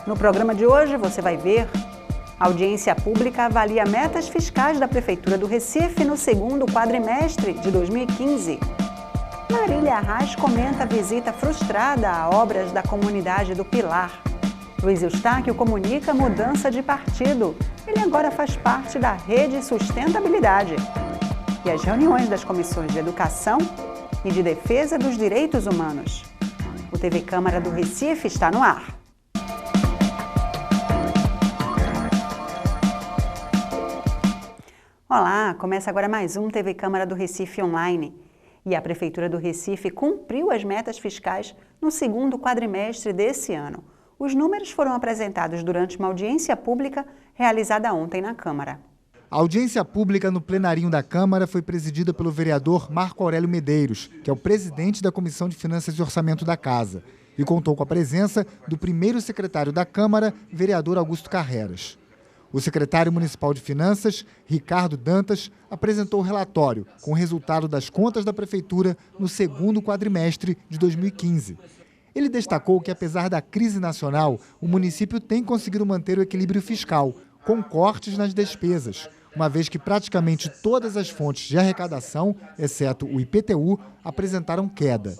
No programa de hoje você vai ver: a audiência pública avalia metas fiscais da Prefeitura do Recife no segundo quadrimestre de 2015. Marília Arraes comenta a visita frustrada a obras da comunidade do Pilar. Luiz Eustáquio comunica mudança de partido. Ele agora faz parte da Rede Sustentabilidade. E as reuniões das comissões de Educação e de Defesa dos Direitos Humanos. O TV Câmara do Recife está no ar. Olá, começa agora mais um TV Câmara do Recife Online. E a Prefeitura do Recife cumpriu as metas fiscais no segundo quadrimestre desse ano. Os números foram apresentados durante uma audiência pública realizada ontem na Câmara. A audiência pública no plenarinho da Câmara foi presidida pelo vereador Marco Aurélio Medeiros, que é o presidente da Comissão de Finanças e Orçamento da Casa, e contou com a presença do primeiro secretário da Câmara, vereador Augusto Carreras. O secretário municipal de Finanças, Ricardo Dantas, apresentou o relatório com o resultado das contas da Prefeitura no segundo quadrimestre de 2015. Ele destacou que, apesar da crise nacional, o município tem conseguido manter o equilíbrio fiscal, com cortes nas despesas, uma vez que praticamente todas as fontes de arrecadação, exceto o IPTU, apresentaram queda.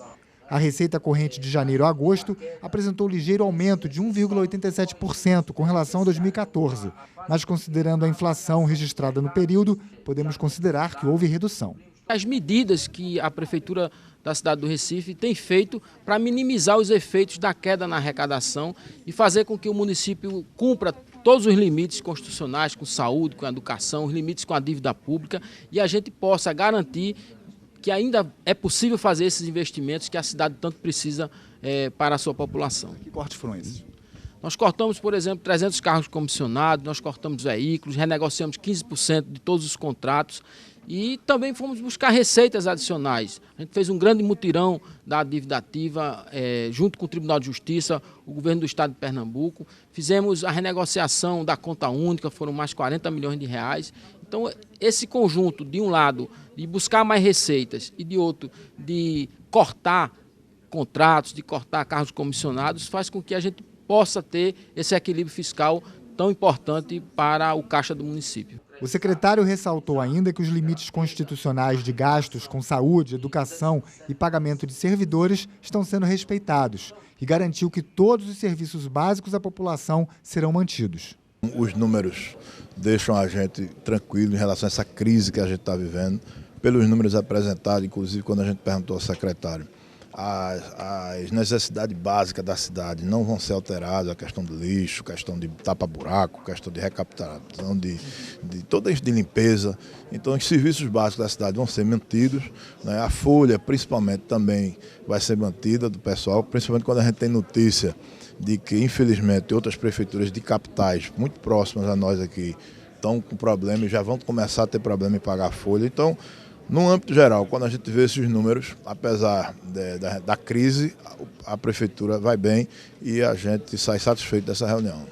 A receita corrente de janeiro a agosto apresentou ligeiro aumento de 1,87% com relação a 2014, mas considerando a inflação registrada no período, podemos considerar que houve redução. As medidas que a Prefeitura da cidade do Recife tem feito para minimizar os efeitos da queda na arrecadação e fazer com que o município cumpra todos os limites constitucionais com saúde, com educação, os limites com a dívida pública, e a gente possa garantir que ainda é possível fazer esses investimentos que a cidade tanto precisa para a sua população. Que cortes foram esses? Nós cortamos, por exemplo, 300 carros comissionados, nós cortamos veículos, renegociamos 15% de todos os contratos e também fomos buscar receitas adicionais. A gente fez um grande mutirão da dívida ativa junto com o Tribunal de Justiça, o governo do estado de Pernambuco. Fizemos a renegociação da conta única, foram mais 40 milhões de reais. Então, esse conjunto, de um lado, de buscar mais receitas e de outro, de cortar contratos, de cortar cargos comissionados, faz com que a gente possa ter esse equilíbrio fiscal tão importante para o caixa do município. O secretário ressaltou ainda que os limites constitucionais de gastos com saúde, educação e pagamento de servidores estão sendo respeitados e garantiu que todos os serviços básicos à população serão mantidos. Os números deixam a gente tranquilo em relação a essa crise que a gente está vivendo, pelos números apresentados, inclusive quando a gente perguntou ao secretário. As necessidades básicas da cidade não vão ser alteradas, a questão do lixo, a questão de tapa-buraco, a questão de recaptação, de toda isso de limpeza. Então, os serviços básicos da cidade vão ser mantidos, né? A folha, principalmente, também vai ser mantida do pessoal, principalmente quando a gente tem notícia de que, infelizmente, outras prefeituras de capitais muito próximas a nós aqui estão com problema e já vão começar a ter problema em pagar a folha. Então, no âmbito geral, quando a gente vê esses números, apesar da crise, a Prefeitura vai bem e a gente sai satisfeito dessa reunião.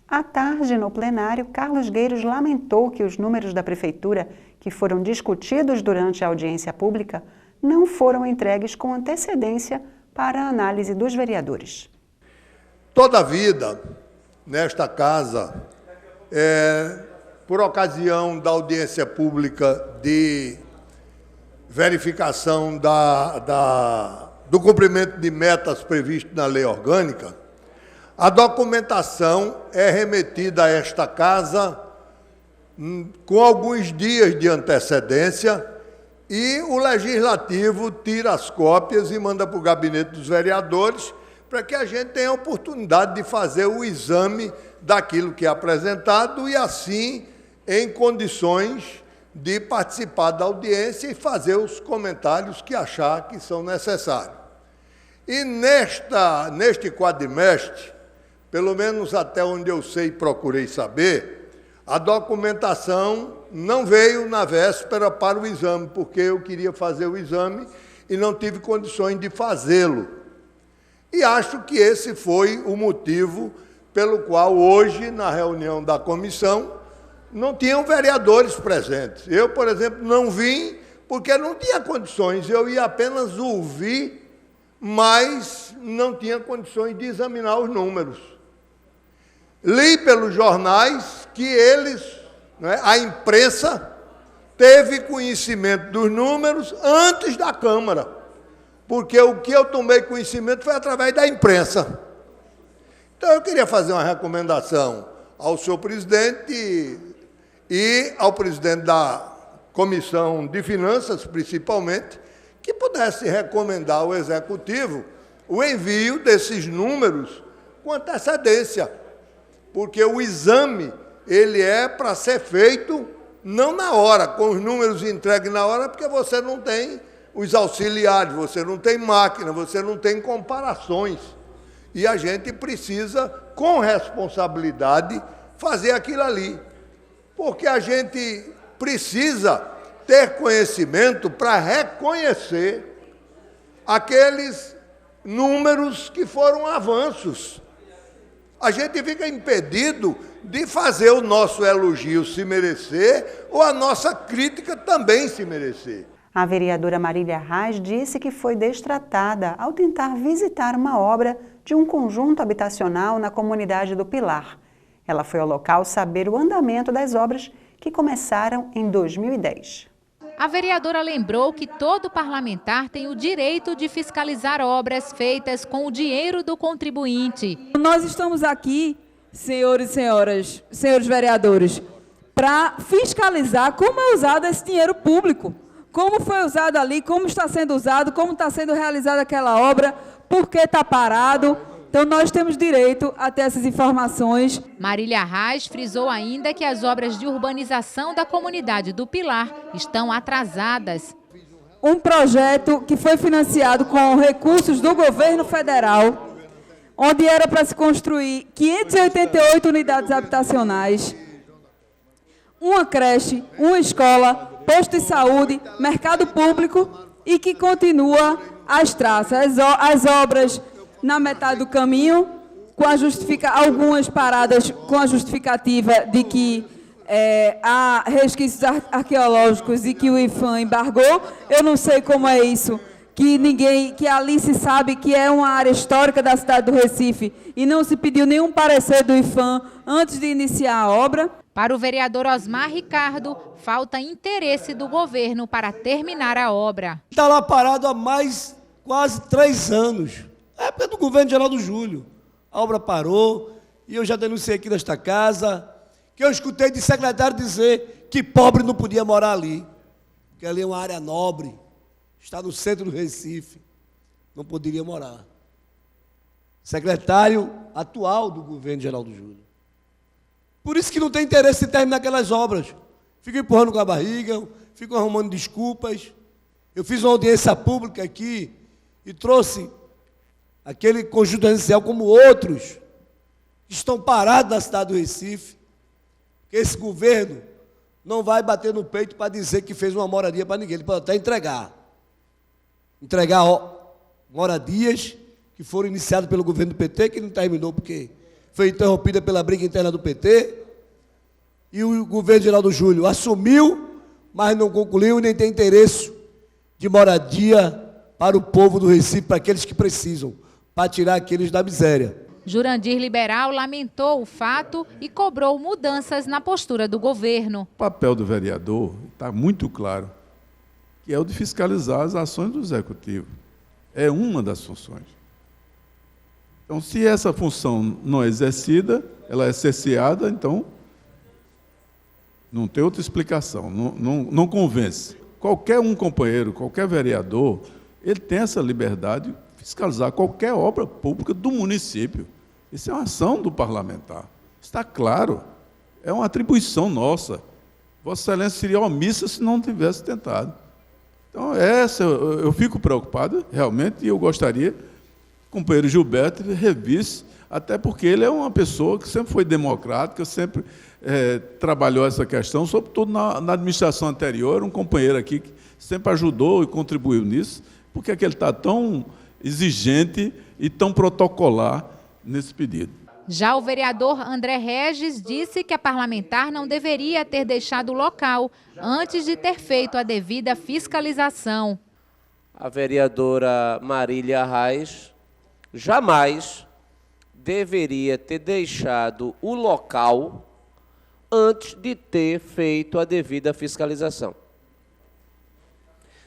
À tarde, no plenário, Carlos Gueiros lamentou que os números da Prefeitura, que foram discutidos durante a audiência pública, não foram entregues com antecedência para a análise dos vereadores. Toda a vida, nesta casa, por ocasião da audiência pública de verificação do cumprimento de metas previstas na lei orgânica, a documentação é remetida a esta casa com alguns dias de antecedência e o Legislativo tira as cópias e manda para o gabinete dos vereadores para que a gente tenha a oportunidade de fazer o exame daquilo que é apresentado e, assim, em condições de participar da audiência e fazer os comentários que achar que são necessários. E neste quadrimestre, pelo menos até onde eu sei e procurei saber, a documentação não veio na véspera para o exame, porque eu queria fazer o exame e não tive condições de fazê-lo. E acho que esse foi o motivo pelo qual hoje, na reunião da comissão, não tinham vereadores presentes. Eu, por exemplo, não vim porque não tinha condições, eu ia apenas ouvir, mas não tinha condições de examinar os números. Li pelos jornais que eles, a imprensa, teve conhecimento dos números antes da Câmara, porque o que eu tomei conhecimento foi através da imprensa. Então, eu queria fazer uma recomendação ao senhor presidente e ao presidente da Comissão de Finanças, principalmente, que pudesse recomendar ao Executivo o envio desses números com antecedência, porque o exame ele é para ser feito não na hora, com os números entregues na hora, porque você não tem os auxiliares, você não tem máquina, você não tem comparações. E a gente precisa, com responsabilidade, fazer aquilo ali. Porque a gente precisa ter conhecimento para reconhecer aqueles números que foram avanços. A gente fica impedido de fazer o nosso elogio se merecer ou a nossa crítica também se merecer. A vereadora Marília Reis disse que foi destratada ao tentar visitar uma obra de um conjunto habitacional na comunidade do Pilar. Ela foi ao local saber o andamento das obras que começaram em 2010. A vereadora lembrou que todo parlamentar tem o direito de fiscalizar obras feitas com o dinheiro do contribuinte. Nós estamos aqui, senhores e senhoras, senhores vereadores, para fiscalizar como é usado esse dinheiro público. Como foi usado ali, como está sendo usado, como está sendo realizada aquela obra, por que está parado. Então, nós temos direito a ter essas informações. Marília Reis frisou ainda que as obras de urbanização da comunidade do Pilar estão atrasadas. Um projeto que foi financiado com recursos do governo federal, onde era para se construir 588 unidades habitacionais, uma creche, uma escola, posto de saúde, mercado público e que continua as traças, as obras na metade do caminho, com algumas paradas com a justificativa de que há resquícios arqueológicos e que o IPHAN embargou. Eu não sei como é isso, que ali se sabe que é uma área histórica da cidade do Recife e não se pediu nenhum parecer do IPHAN antes de iniciar a obra. Para o vereador Osmar Ricardo, falta interesse do governo para terminar a obra. Está lá parado há mais quase 3 anos. É época do governo Geraldo Júlio. A obra parou e eu já denunciei aqui nesta casa que eu escutei de secretário dizer que pobre não podia morar ali, porque ali é uma área nobre, está no centro do Recife, não poderia morar. Secretário atual do governo Geraldo Júlio. Por isso que não tem interesse em terminar aquelas obras. Fico empurrando com a barriga, fico arrumando desculpas. Eu fiz uma audiência pública aqui e trouxe aquele conjunto residencial como outros que estão parados na cidade do Recife, que esse governo não vai bater no peito para dizer que fez uma moradia para ninguém, ele pode até entregar moradias que foram iniciadas pelo governo do PT, que não terminou porque foi interrompida pela briga interna do PT, e o governo Geraldo Júlio assumiu, mas não concluiu e nem tem interesse de moradia para o povo do Recife, para aqueles que precisam, para tirar aqueles da miséria. Jurandir Liberal lamentou o fato e cobrou mudanças na postura do governo. O papel do vereador está muito claro, que é o de fiscalizar as ações do Executivo. É uma das funções. Então, se essa função não é exercida, ela é cerceada, então não tem outra explicação, não convence. Qualquer companheiro, qualquer vereador, ele tem essa liberdade de fiscalizar qualquer obra pública do município. Isso é uma ação do parlamentar. Está claro, é uma atribuição nossa. Vossa Excelência seria omissa se não tivesse tentado. Então, eu fico preocupado, realmente, e eu gostaria que o companheiro Gilberto revisse, até porque ele é uma pessoa que sempre foi democrática, sempre trabalhou essa questão, sobretudo na administração anterior, um companheiro aqui que sempre ajudou e contribuiu nisso. Por que é que ele está tão exigente e tão protocolar nesse pedido? Já o vereador André Regis disse que a parlamentar não deveria ter deixado o local antes de ter feito a devida fiscalização. A vereadora Marília Reis jamais deveria ter deixado o local antes de ter feito a devida fiscalização.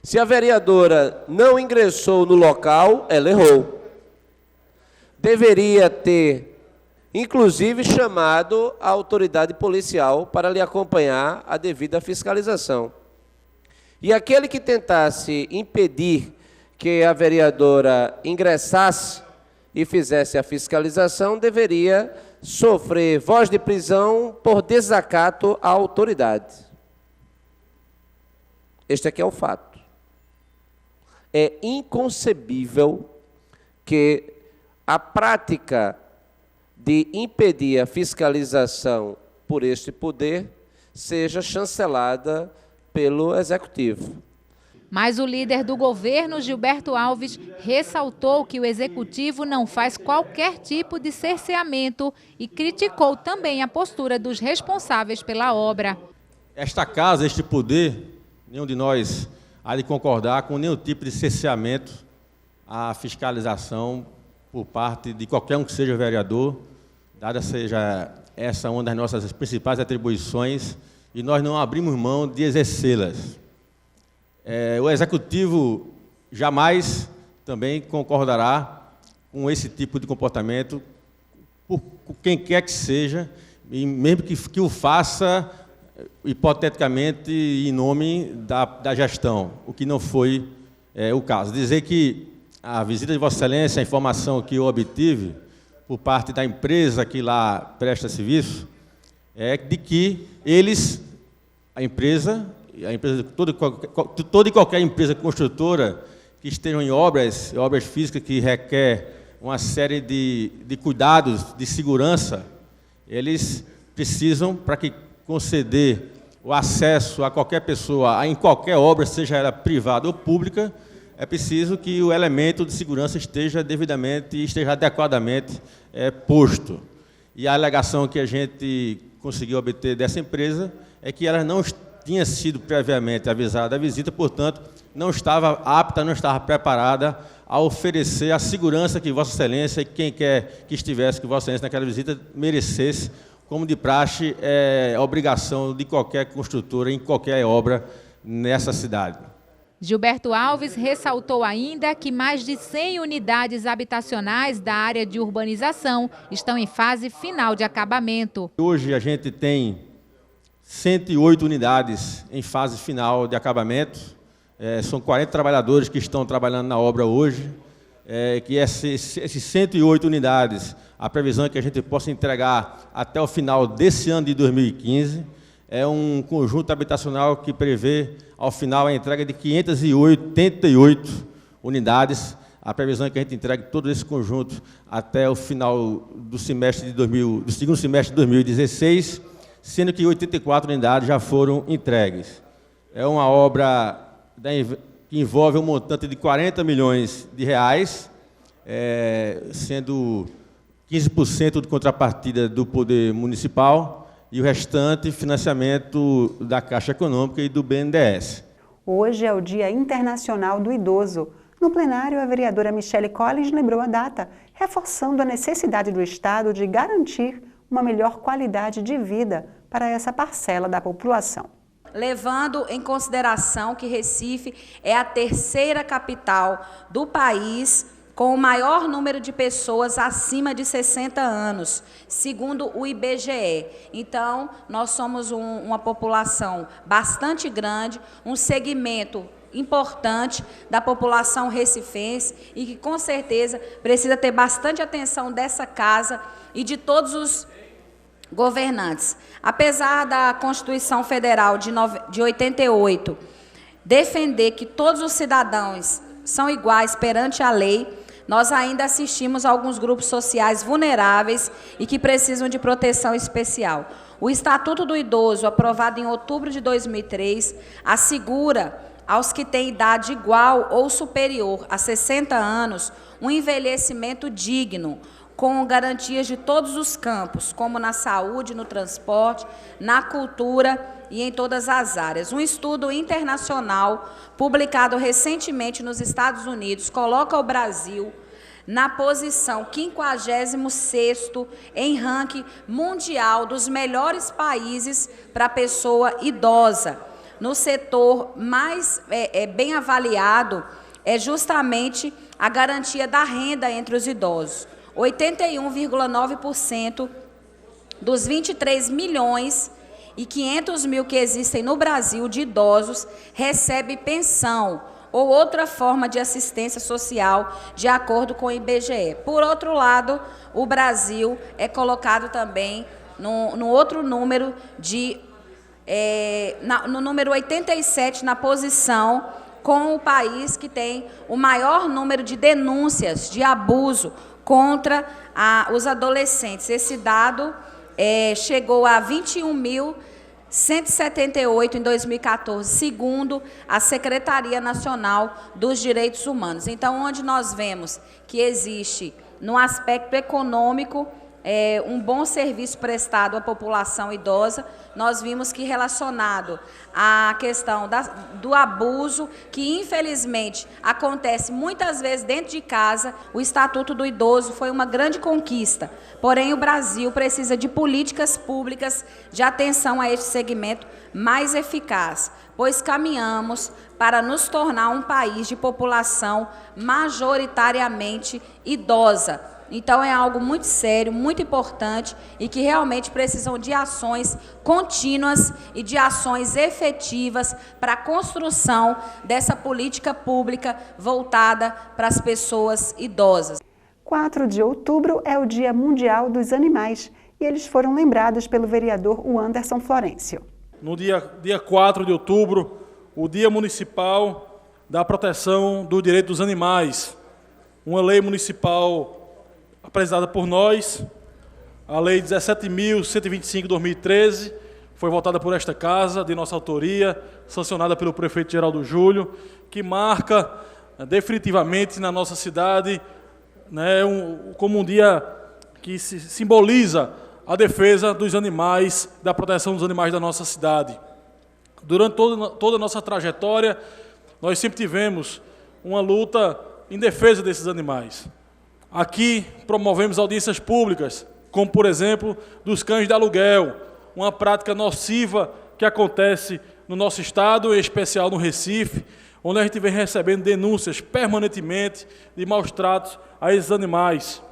Se a vereadora não ingressou no local, ela errou. Deveria ter, inclusive, chamado a autoridade policial para lhe acompanhar a devida fiscalização. E aquele que tentasse impedir que a vereadora ingressasse e fizesse a fiscalização, deveria sofrer voz de prisão por desacato à autoridade. Este aqui é o fato. É inconcebível que a prática de impedir a fiscalização por este poder seja chancelada pelo Executivo. Mas o líder do governo, Gilberto Alves, ressaltou que o Executivo não faz qualquer tipo de cerceamento e criticou também a postura dos responsáveis pela obra. Esta casa, este poder, nenhum de nós há de concordar com nenhum tipo de cerceamento à fiscalização por parte de qualquer um que seja vereador, dada seja essa uma das nossas principais atribuições, e nós não abrimos mão de exercê-las. O Executivo jamais também concordará com esse tipo de comportamento, por quem quer que seja, e mesmo que o faça, hipoteticamente, em nome da gestão, o que não foi o caso. Dizer que a visita de Vossa Excelência, a informação que eu obtive por parte da empresa que lá presta serviço, é de que eles, a empresa toda e qualquer empresa construtora que estejam em obras físicas que requer uma série de cuidados de segurança, eles precisam, para que conceder o acesso a qualquer pessoa em qualquer obra, seja ela privada ou pública, é preciso que o elemento de segurança esteja adequadamente posto. E a alegação que a gente conseguiu obter dessa empresa é que ela não tinha sido previamente avisada da visita, portanto, não estava apta, não estava preparada a oferecer a segurança que Vossa Excelência e quem quer que estivesse com Vossa Excelência naquela visita merecesse, como de praxe é obrigação de qualquer construtora em qualquer obra nessa cidade. Gilberto Alves ressaltou ainda que mais de 100 unidades habitacionais da área de urbanização estão em fase final de acabamento. Hoje a gente tem 108 unidades em fase final de acabamento. São 40 trabalhadores que estão trabalhando na obra hoje. Que esses 108 unidades, a previsão é que a gente possa entregar até o final desse ano de 2015. É um conjunto habitacional que prevê, ao final, a entrega de 588 unidades. A previsão é que a gente entregue todo esse conjunto até o final do segundo semestre de 2016, sendo que 84 unidades já foram entregues. É uma obra que envolve um montante de 40 milhões de reais, sendo 15% de contrapartida do Poder Municipal e o restante financiamento da Caixa Econômica e do BNDES. Hoje é o Dia Internacional do Idoso. No plenário, a vereadora Michele Collins lembrou a data, reforçando a necessidade do Estado de garantir uma melhor qualidade de vida para essa parcela da população. Levando em consideração que Recife é a terceira capital do país com o maior número de pessoas acima de 60 anos, segundo o IBGE. Então, nós somos uma população bastante grande, um segmento importante da população recifense e que, com certeza, precisa ter bastante atenção dessa casa e de todos os governantes. Apesar da Constituição Federal de 88 defender que todos os cidadãos são iguais perante a lei, nós ainda assistimos a alguns grupos sociais vulneráveis e que precisam de proteção especial. O Estatuto do Idoso, aprovado em outubro de 2003, assegura aos que têm idade igual ou superior a 60 anos um envelhecimento digno, com garantias de todos os campos, como na saúde, no transporte, na cultura e em todas as áreas. Um estudo internacional, publicado recentemente nos Estados Unidos, coloca o Brasil na posição 56º em ranking mundial dos melhores países para a pessoa idosa. No setor mais bem avaliado é justamente a garantia da renda entre os idosos. 81,9% dos 23 milhões e 500 mil que existem no Brasil de idosos recebe pensão ou outra forma de assistência social, de acordo com o IBGE. Por outro lado, o Brasil é colocado também no outro número, no número 87, na posição com o país que tem o maior número de denúncias de abuso contra os adolescentes. Esse dado chegou a 21.178 em 2014, segundo a Secretaria Nacional dos Direitos Humanos. Então, onde nós vemos que existe, no aspecto econômico, um bom serviço prestado à população idosa, nós vimos que relacionado à questão do abuso, que infelizmente acontece muitas vezes dentro de casa, o Estatuto do Idoso foi uma grande conquista. Porém, o Brasil precisa de políticas públicas de atenção a este segmento mais eficaz, pois caminhamos para nos tornar um país de população majoritariamente idosa. Então, é algo muito sério, muito importante e que realmente precisam de ações contínuas e de ações efetivas para a construção dessa política pública voltada para as pessoas idosas. 4 de outubro é o Dia Mundial dos Animais e eles foram lembrados pelo vereador Anderson Florencio. No dia 4 de outubro, o Dia Municipal da Proteção do Direito dos Animais, uma lei municipal apresentada por nós, a Lei 17.125 de 2013, foi votada por esta Casa, de nossa autoria, sancionada pelo prefeito Geraldo Júlio, que marca definitivamente na nossa cidade, né, como um dia que simboliza a defesa dos animais, da proteção dos animais da nossa cidade. Durante toda a nossa trajetória, nós sempre tivemos uma luta em defesa desses animais. Aqui promovemos audiências públicas, como, por exemplo, dos cães de aluguel, uma prática nociva que acontece no nosso estado, em especial no Recife, onde a gente vem recebendo denúncias permanentemente de maus-tratos a esses animais.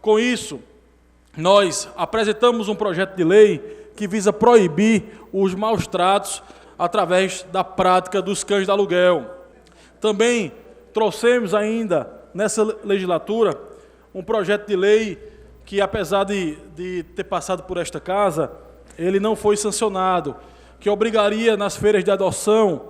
Com isso, nós apresentamos um projeto de lei que visa proibir os maus-tratos através da prática dos cães de aluguel. Também trouxemos ainda, nessa legislatura, um projeto de lei que, apesar de ter passado por esta Casa, ele não foi sancionado, que obrigaria nas feiras de adoção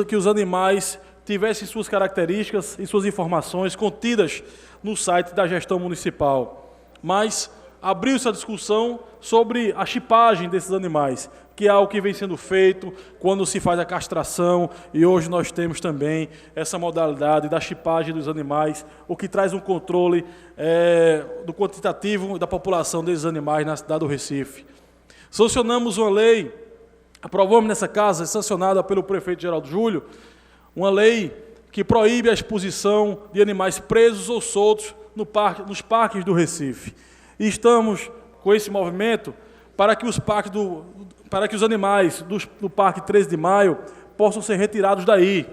que os animais tivessem suas características e suas informações contidas no site da gestão municipal. Mas abriu-se a discussão sobre a chipagem desses animais, que é algo que vem sendo feito quando se faz a castração, e hoje nós temos também essa modalidade da chipagem dos animais, o que traz um controle do quantitativo da população desses animais na cidade do Recife. Sancionamos uma lei, aprovamos nessa Casa, sancionada pelo prefeito Geraldo Júlio, uma lei que proíbe a exposição de animais presos ou soltos nos parques do Recife. E estamos com esse movimento para que os animais do Parque 13 de Maio possam ser retirados daí.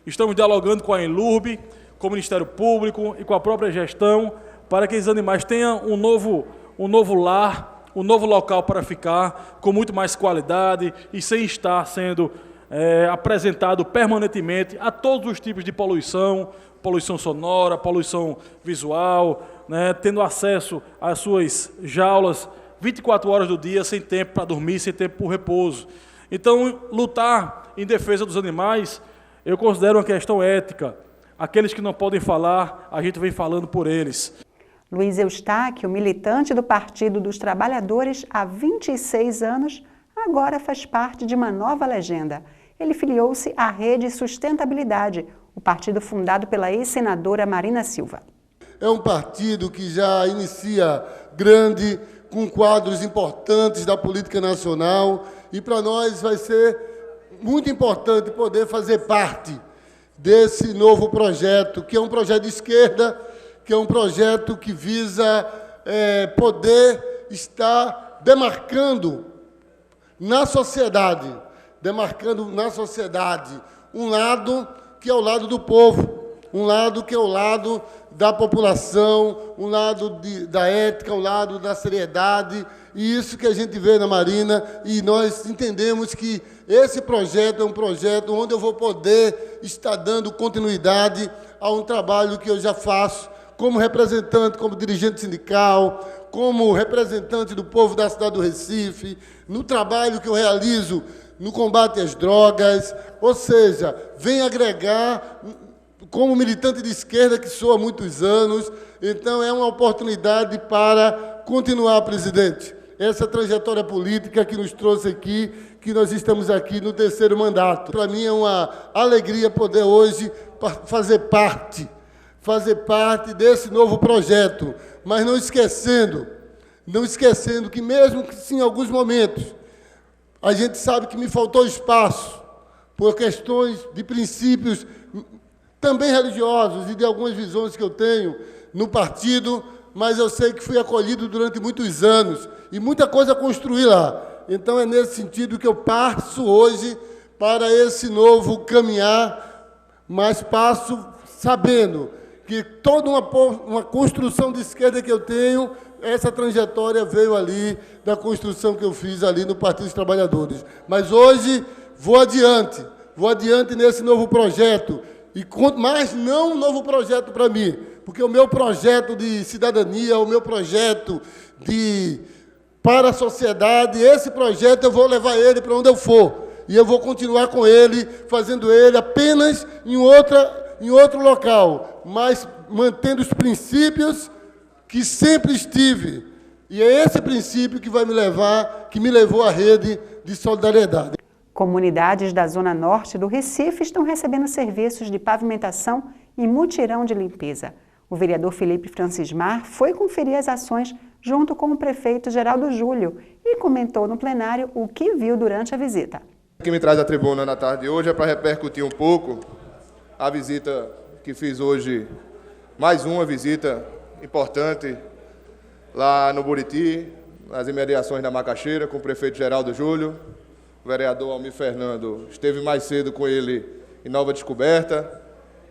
Estamos dialogando com a Enlurb, com o Ministério Público e com a própria gestão para que esses animais tenham um novo lar, um novo local para ficar, com muito mais qualidade e sem estar sendo apresentado permanentemente a todos os tipos de poluição, poluição sonora, poluição visual, né, tendo acesso às suas jaulas 24 horas do dia, sem tempo para dormir, sem tempo para o repouso. Então, lutar em defesa dos animais, eu considero uma questão ética. Aqueles que não podem falar, a gente vem falando por eles. Luiz Eustáquio, militante do Partido dos Trabalhadores há 26 anos, agora faz parte de uma nova legenda. Ele filiou-se à Rede Sustentabilidade, o partido fundado pela ex-senadora Marina Silva. É um partido que já inicia grande, com quadros importantes da política nacional, e para nós vai ser muito importante poder fazer parte desse novo projeto, que é um projeto de esquerda, que é um projeto que visa poder estar demarcando na sociedade um lado que é o lado do povo, um lado que é o lado da população, um lado da ética, um lado da seriedade, e isso que a gente vê na Marina, e nós entendemos que esse projeto é um projeto onde eu vou poder estar dando continuidade a um trabalho que eu já faço como representante, como dirigente sindical, como representante do povo da cidade do Recife, no trabalho que eu realizo no combate às drogas, ou seja, vem agregar como militante de esquerda que sou há muitos anos, então é uma oportunidade para continuar, presidente, essa trajetória política que nos trouxe aqui, que nós estamos aqui no 3º mandato. Para mim é uma alegria poder hoje fazer parte desse novo projeto, mas não esquecendo que mesmo que em alguns momentos a gente sabe que me faltou espaço por questões de princípios também religiosos e de algumas visões que eu tenho no partido, mas eu sei que fui acolhido durante muitos anos e muita coisa a construir lá. Então é nesse sentido que eu passo hoje para esse novo caminhar, mas passo sabendo que toda uma construção de esquerda que eu tenho, essa trajetória veio ali da construção que eu fiz ali no Partido dos Trabalhadores. Mas hoje vou adiante nesse novo projeto, mas não um novo projeto para mim, porque o meu projeto de cidadania, o meu projeto para a sociedade, esse projeto eu vou levar ele para onde eu for, e eu vou continuar com ele, fazendo ele apenas em outro local, mas mantendo os princípios que sempre estive. E é esse princípio que me levou à rede de solidariedade. Comunidades da Zona Norte do Recife estão recebendo serviços de pavimentação e mutirão de limpeza. O vereador Felipe Francismar foi conferir as ações junto com o prefeito Geraldo Júlio e comentou no plenário o que viu durante a visita. O que me traz à tribuna na tarde de hoje é para repercutir um pouco a visita que fiz hoje, mais uma visita importante lá no Buriti, nas imediações da Macaxeira, com o prefeito Geraldo Júlio. O vereador Almir Fernando esteve mais cedo com ele em Nova Descoberta.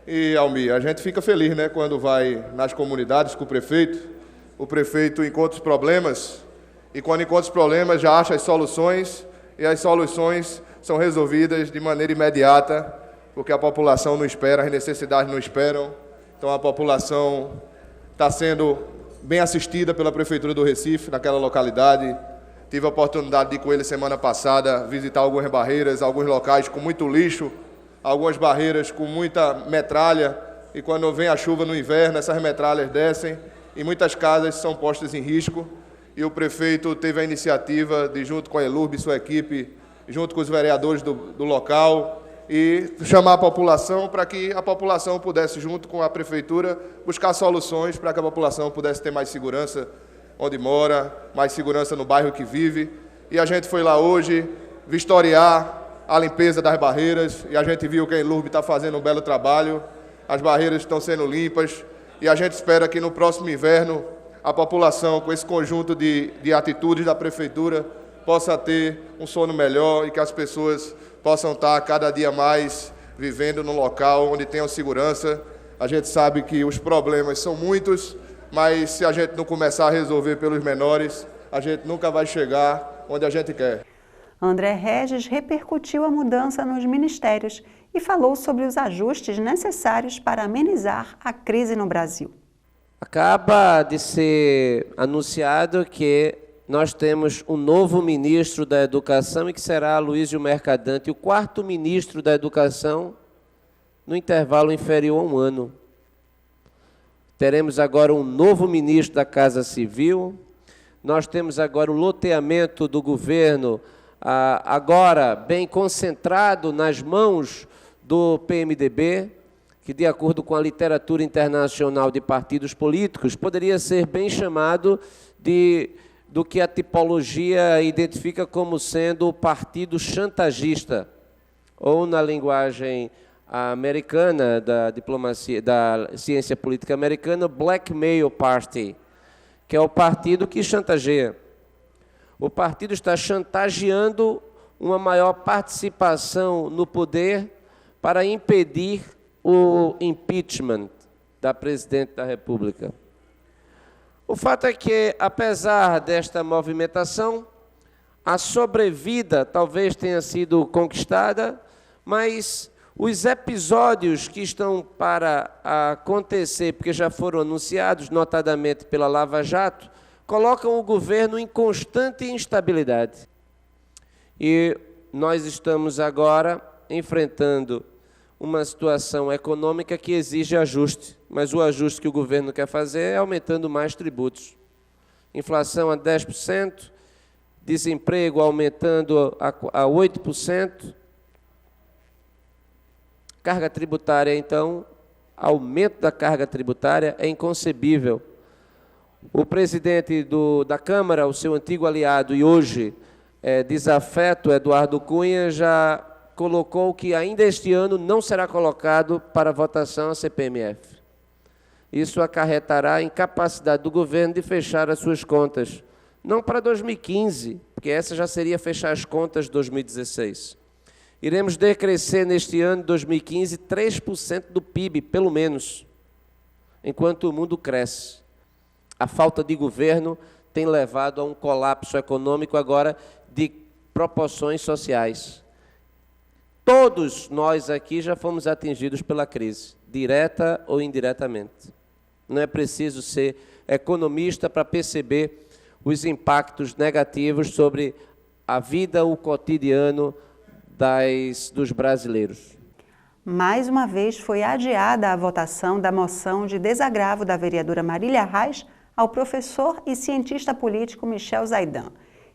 E, Almir, a gente fica feliz, né, quando vai nas comunidades com o prefeito encontra os problemas, e quando encontra os problemas já acha as soluções, e as soluções são resolvidas de maneira imediata, porque a população não espera, as necessidades não esperam. Então a população está sendo bem assistida pela Prefeitura do Recife, naquela localidade. Tive a oportunidade de ir com ele semana passada, visitar algumas barreiras, alguns locais com muito lixo, algumas barreiras com muita metralha, e quando vem a chuva no inverno, essas metralhas descem, e muitas casas são postas em risco, e o prefeito teve a iniciativa de, junto com a Elurb e sua equipe, junto com os vereadores do local, e chamar a população para que a população pudesse, junto com a prefeitura, buscar soluções para que a população pudesse ter mais segurança onde mora, mais segurança no bairro que vive. E a gente foi lá hoje vistoriar a limpeza das barreiras, e a gente viu que a Elurb está fazendo um belo trabalho, as barreiras estão sendo limpas, e a gente espera que no próximo inverno a população, com esse conjunto de atitudes da prefeitura, possa ter um sono melhor e que as pessoas possam estar cada dia mais vivendo num local onde tenham segurança. A gente sabe que os problemas são muitos, mas se a gente não começar a resolver pelos menores, a gente nunca vai chegar onde a gente quer. André Regis repercutiu a mudança nos ministérios e falou sobre os ajustes necessários para amenizar a crise no Brasil. Acaba de ser anunciado que nós temos um novo ministro da Educação e que será Aloysio Mercadante, o 4º ministro da Educação no intervalo inferior a um ano. Teremos agora um novo ministro da Casa Civil, nós temos agora o loteamento do governo, agora bem concentrado nas mãos do PMDB, que, de acordo com a literatura internacional de partidos políticos, poderia ser bem chamado do que a tipologia identifica como sendo o partido chantagista, ou, na linguagem americana, da diplomacia, da ciência política americana, Blackmail Party, que é o partido que chantageia. O partido está chantageando uma maior participação no poder para impedir o impeachment da presidente da República. O fato é que, apesar desta movimentação, a sobrevida talvez tenha sido conquistada, mas os episódios que estão para acontecer, porque já foram anunciados, notadamente pela Lava Jato, colocam o governo em constante instabilidade. E nós estamos agora enfrentando uma situação econômica que exige ajuste, mas o ajuste que o governo quer fazer é aumentando mais tributos. Inflação a 10%, desemprego aumentando a 8%, carga tributária, então, aumento da carga tributária é inconcebível. O presidente da Câmara, o seu antigo aliado e hoje desafeto, Eduardo Cunha, já colocou que ainda este ano não será colocado para votação a CPMF. Isso acarretará a incapacidade do governo de fechar as suas contas. Não para 2015, porque essa já seria fechar as contas de 2016. Iremos decrescer neste ano, 2015, 3% do PIB, pelo menos, enquanto o mundo cresce. A falta de governo tem levado a um colapso econômico agora de proporções sociais. Todos nós aqui já fomos atingidos pela crise, direta ou indiretamente. Não é preciso ser economista para perceber os impactos negativos sobre a vida, o cotidiano dos brasileiros. Mais uma vez foi adiada a votação da moção de desagravo da vereadora Marília Reis ao professor e cientista político Michel Zaidan.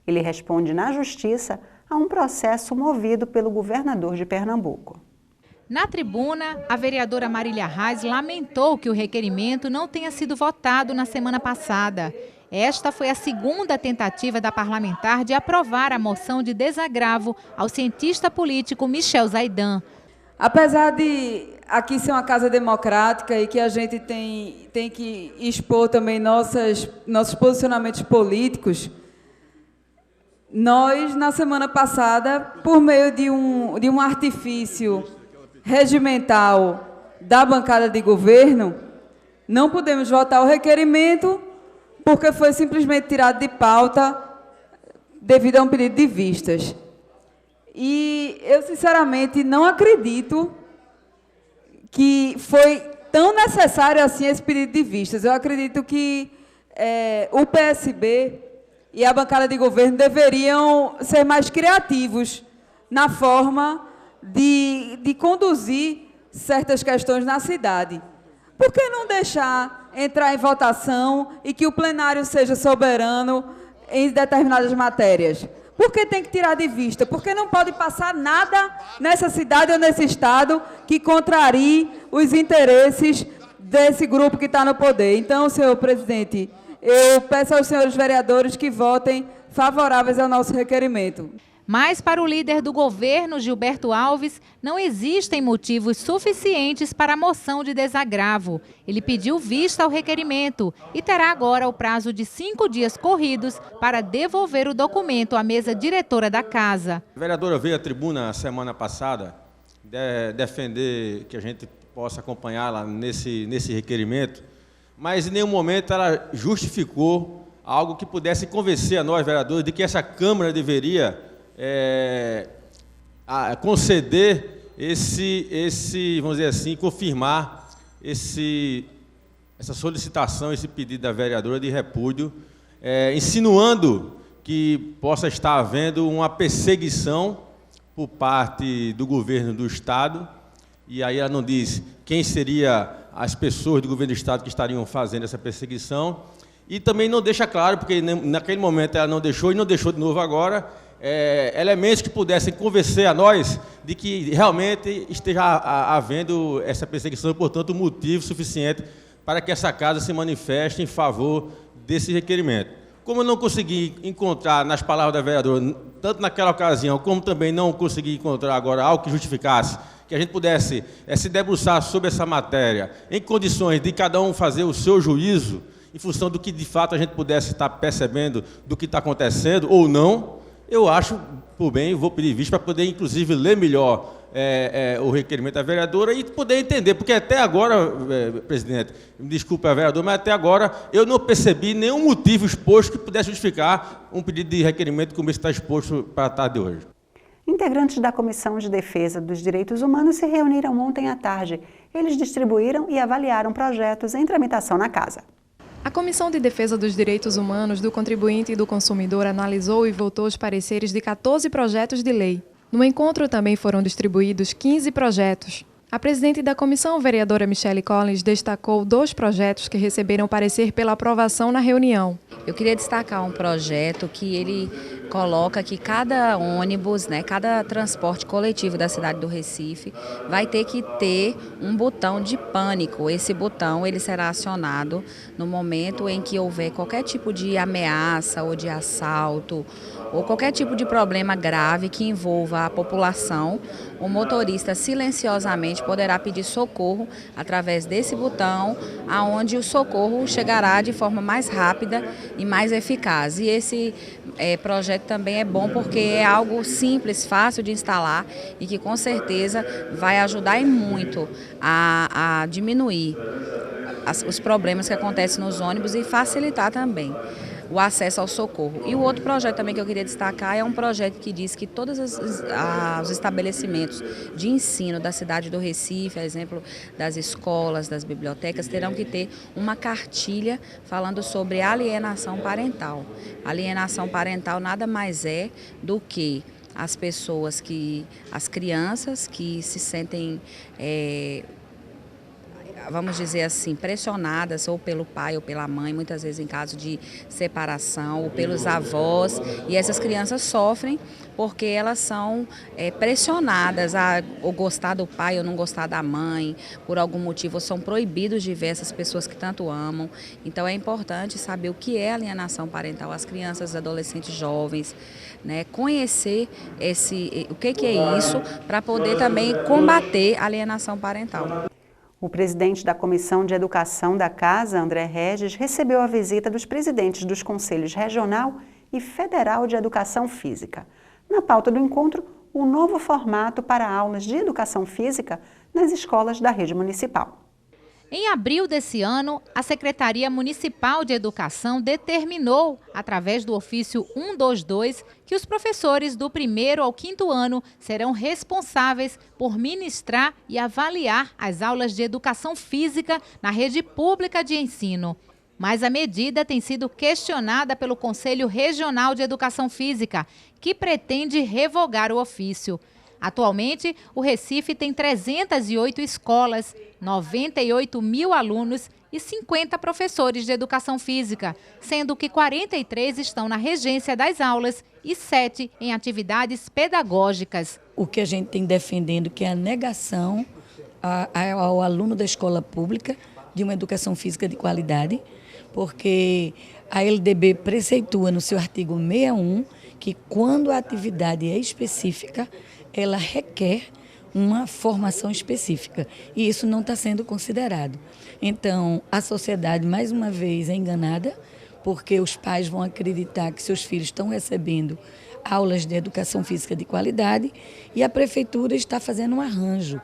Ele responde na Justiça a um processo movido pelo governador de Pernambuco. Na tribuna, a vereadora Marília Reis lamentou que o requerimento não tenha sido votado na semana passada. Esta foi a segunda tentativa da parlamentar de aprovar a moção de desagravo ao cientista político Michel Zaidan. Apesar de aqui ser uma casa democrática e que a gente tem que expor também nossos posicionamentos políticos, nós, na semana passada, por meio de um artifício regimental da bancada de governo, não pudemos votar o requerimento porque foi simplesmente tirado de pauta devido a um pedido de vistas. E eu, sinceramente, não acredito que foi tão necessário assim esse pedido de vistas. Eu acredito que o PSB e a bancada de governo deveriam ser mais criativos na forma de conduzir certas questões na cidade. Por que não deixar entrar em votação e que o plenário seja soberano em determinadas matérias? Por que tem que tirar de vista? Porque não pode passar nada nessa cidade ou nesse estado que contrarie os interesses desse grupo que está no poder. Então, senhor presidente, eu peço aos senhores vereadores que votem favoráveis ao nosso requerimento. Mas, para o líder do governo, Gilberto Alves, não existem motivos suficientes para a moção de desagravo. Ele pediu vista ao requerimento e terá agora o prazo de 5 dias corridos para devolver o documento à mesa diretora da casa. A vereadora veio à tribuna a semana passada defender que a gente possa acompanhá-la nesse requerimento, mas em nenhum momento ela justificou algo que pudesse convencer a nós, vereadores, de que essa Câmara deveria conceder vamos dizer assim, confirmar essa solicitação, esse pedido da vereadora de repúdio, insinuando que possa estar havendo uma perseguição por parte do governo do Estado, e aí ela não diz quem seriam as pessoas do governo do Estado que estariam fazendo essa perseguição, e também não deixa claro, porque naquele momento ela não deixou, e não deixou de novo agora, elementos que pudessem convencer a nós de que realmente esteja havendo essa perseguição e, portanto, motivo suficiente para que essa casa se manifeste em favor desse requerimento. Como eu não consegui encontrar nas palavras da vereadora, tanto naquela ocasião, como também não consegui encontrar agora algo que justificasse que a gente pudesse se debruçar sobre essa matéria, em condições de cada um fazer o seu juízo, em função do que de fato a gente pudesse estar percebendo do que está acontecendo ou não, eu acho por bem, vou pedir vista para poder, inclusive, ler melhor o requerimento da vereadora e poder entender, porque até agora, presidente, me desculpe a vereadora, mas até agora eu não percebi nenhum motivo exposto que pudesse justificar um pedido de requerimento como esse está exposto para a tarde de hoje. Integrantes da Comissão de Defesa dos Direitos Humanos se reuniram ontem à tarde. Eles distribuíram e avaliaram projetos em tramitação na Casa. A Comissão de Defesa dos Direitos Humanos do Contribuinte e do Consumidor analisou e votou os pareceres de 14 projetos de lei. No encontro também foram distribuídos 15 projetos. A presidente da comissão, vereadora Michele Collins, destacou 2 projetos que receberam parecer pela aprovação na reunião. Eu queria destacar um projeto que ele coloca que cada ônibus, cada transporte coletivo da cidade do Recife vai ter que ter um botão de pânico. Esse botão ele será acionado no momento em que houver qualquer tipo de ameaça ou de assalto ou qualquer tipo de problema grave que envolva a população. O motorista silenciosamente poderá pedir socorro através desse botão, aonde o socorro chegará de forma mais rápida e mais eficaz. E esse projeto também é bom porque é algo simples, fácil de instalar e que com certeza vai ajudar e muito a diminuir os problemas que acontecem nos ônibus e facilitar também o acesso ao socorro. E o outro projeto também que eu queria destacar é um projeto que diz que todos os estabelecimentos de ensino da cidade do Recife, a exemplo das escolas, das bibliotecas, terão que ter uma cartilha falando sobre alienação parental. Alienação parental nada mais é do que as pessoas as crianças que se sentem vamos dizer assim, pressionadas ou pelo pai ou pela mãe, muitas vezes em caso de separação, ou pelos avós, e essas crianças sofrem porque elas são pressionadas a ou gostar do pai ou não gostar da mãe, por algum motivo, ou são proibidos de ver essas pessoas que tanto amam. Então é importante saber o que é alienação parental, as crianças, os adolescentes jovens, conhecer o que é isso, para poder também combater a alienação parental. O presidente da Comissão de Educação da Casa, André Regis, recebeu a visita dos presidentes dos Conselhos Regional e Federal de Educação Física. Na pauta do encontro, o novo formato para aulas de educação física nas escolas da rede municipal. Em abril desse ano, a Secretaria Municipal de Educação determinou, através do ofício 122, que os professores do 1º ao 5º ano serão responsáveis por ministrar e avaliar as aulas de educação física na rede pública de ensino. Mas a medida tem sido questionada pelo Conselho Regional de Educação Física, que pretende revogar o ofício. Atualmente, o Recife tem 308 escolas, 98 mil alunos e 50 professores de educação física, sendo que 43 estão na regência das aulas e 7 em atividades pedagógicas. O que a gente tem defendendo que é a negação ao aluno da escola pública de uma educação física de qualidade, porque a LDB preceitua no seu artigo 61 que quando a atividade é específica, ela requer uma formação específica, e isso não está sendo considerado. Então, a sociedade, mais uma vez, é enganada, porque os pais vão acreditar que seus filhos estão recebendo aulas de educação física de qualidade e a prefeitura está fazendo um arranjo,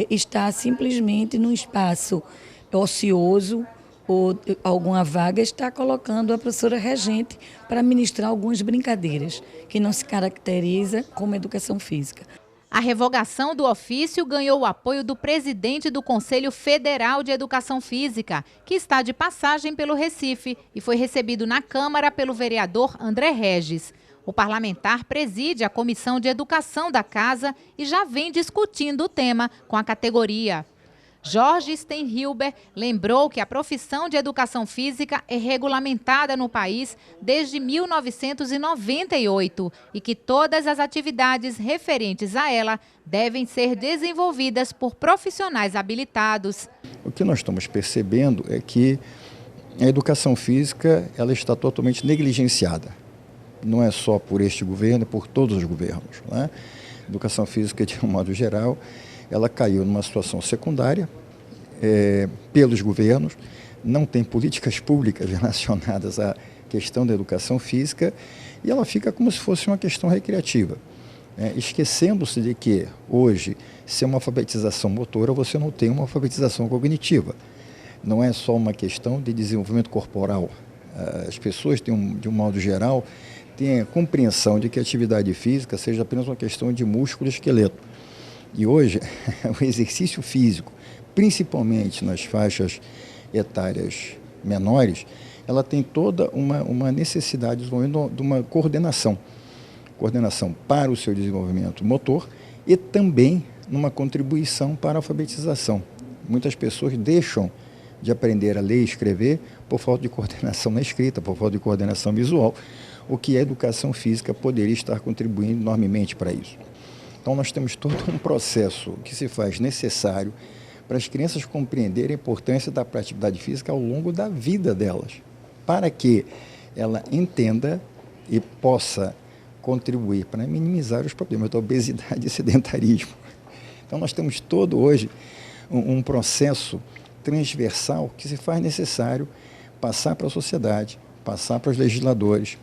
está simplesmente num espaço ocioso ou alguma vaga, está colocando a professora regente para ministrar algumas brincadeiras que não se caracteriza como educação física. A revogação do ofício ganhou o apoio do presidente do Conselho Federal de Educação Física, que está de passagem pelo Recife e foi recebido na Câmara pelo vereador André Regis. O parlamentar preside a Comissão de Educação da Casa e já vem discutindo o tema com a categoria. Jorge Stenhilber lembrou que a profissão de educação física é regulamentada no país desde 1998 e que todas as atividades referentes a ela devem ser desenvolvidas por profissionais habilitados. O que nós estamos percebendo é que a educação física ela está totalmente negligenciada. Não é só por este governo, é por todos os governos, né? Educação física, de um modo geral, ela caiu numa situação secundária pelos governos, não tem políticas públicas relacionadas à questão da educação física e ela fica como se fosse uma questão recreativa, esquecendo-se de que hoje, se é uma alfabetização motora, você não tem uma alfabetização cognitiva. Não é só uma questão de desenvolvimento corporal. As pessoas, de um modo geral, têm a compreensão de que a atividade física seja apenas uma questão de músculo e esqueleto. E hoje, o exercício físico, principalmente nas faixas etárias menores, ela tem toda uma necessidade de uma coordenação para o seu desenvolvimento motor e também numa contribuição para a alfabetização. Muitas pessoas deixam de aprender a ler e escrever por falta de coordenação na escrita, por falta de coordenação visual, o que a educação física poderia estar contribuindo enormemente para isso. Então nós temos todo um processo que se faz necessário para as crianças compreenderem a importância da atividade física ao longo da vida delas, para que ela entenda e possa contribuir para minimizar os problemas da obesidade e sedentarismo. Então nós temos todo hoje um processo transversal que se faz necessário passar para a sociedade, passar para os legisladores,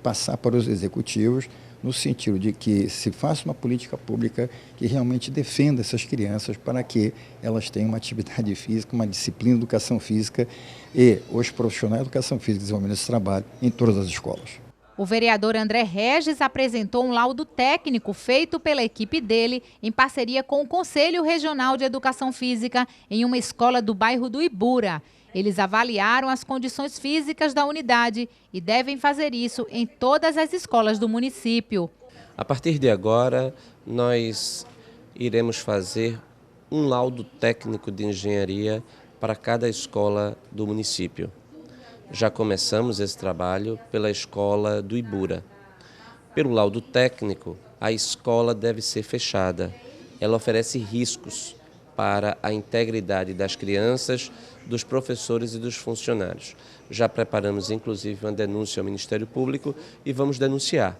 passar para os executivos, no sentido de que se faça uma política pública que realmente defenda essas crianças para que elas tenham uma atividade física, uma disciplina de educação física e os profissionais de educação física desenvolvendo esse trabalho em todas as escolas. O vereador André Regis apresentou um laudo técnico feito pela equipe dele em parceria com o Conselho Regional de Educação Física em uma escola do bairro do Ibura. Eles avaliaram as condições físicas da unidade e devem fazer isso em todas as escolas do município. A partir de agora, nós iremos fazer um laudo técnico de engenharia para cada escola do município. Já começamos esse trabalho pela escola do Ibura. Pelo laudo técnico, a escola deve ser fechada. Ela oferece riscos para a integridade das crianças, dos professores e dos funcionários. Já preparamos, inclusive, uma denúncia ao Ministério Público e vamos denunciar,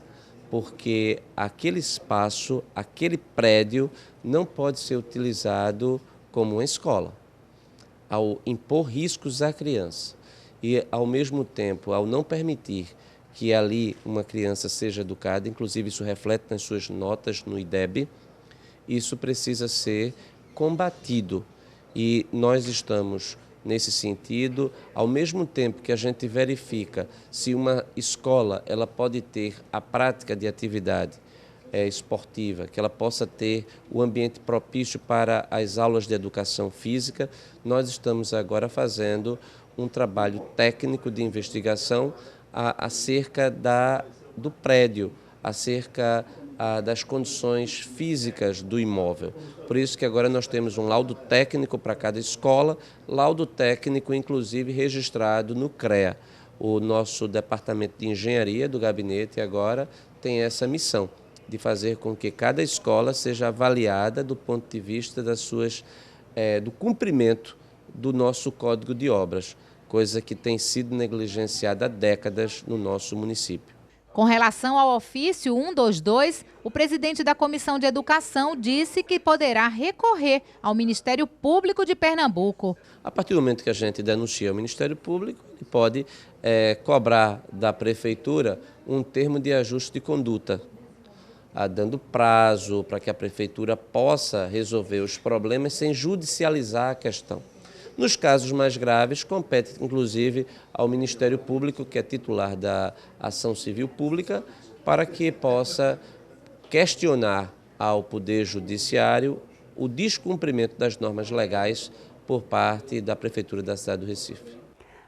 porque aquele espaço, aquele prédio, não pode ser utilizado como uma escola. Ao impor riscos à criança e, ao mesmo tempo, ao não permitir que ali uma criança seja educada, inclusive isso reflete nas suas notas no IDEB, isso precisa ser combatido e nós estamos nesse sentido, ao mesmo tempo que a gente verifica se uma escola ela pode ter a prática de atividade esportiva, que ela possa ter o ambiente propício para as aulas de educação física, nós estamos agora fazendo um trabalho técnico de investigação acerca do prédio, acerca das condições físicas do imóvel. Por isso que agora nós temos um laudo técnico para cada escola, laudo técnico inclusive registrado no CREA. O nosso departamento de engenharia do gabinete agora tem essa missão de fazer com que cada escola seja avaliada do ponto de vista do cumprimento do nosso Código de Obras, coisa que tem sido negligenciada há décadas no nosso município. Com relação ao ofício 122, o presidente da Comissão de Educação disse que poderá recorrer ao Ministério Público de Pernambuco. A partir do momento que a gente denuncia ao Ministério Público, ele pode cobrar da Prefeitura um termo de ajuste de conduta, dando prazo para que a Prefeitura possa resolver os problemas sem judicializar a questão. Nos casos mais graves, compete inclusive ao Ministério Público, que é titular da Ação Civil Pública, para que possa questionar ao Poder Judiciário o descumprimento das normas legais por parte da Prefeitura da cidade do Recife.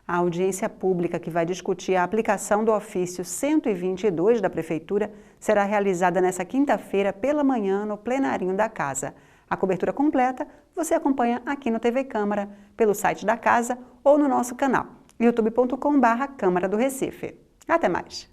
A audiência pública que vai discutir a aplicação do ofício 122 da Prefeitura será realizada nesta quinta-feira pela manhã no plenarinho da Casa. A cobertura completa você acompanha aqui no TV Câmara, pelo site da Casa ou no nosso canal, youtube.com/Câmara do Recife. Até mais!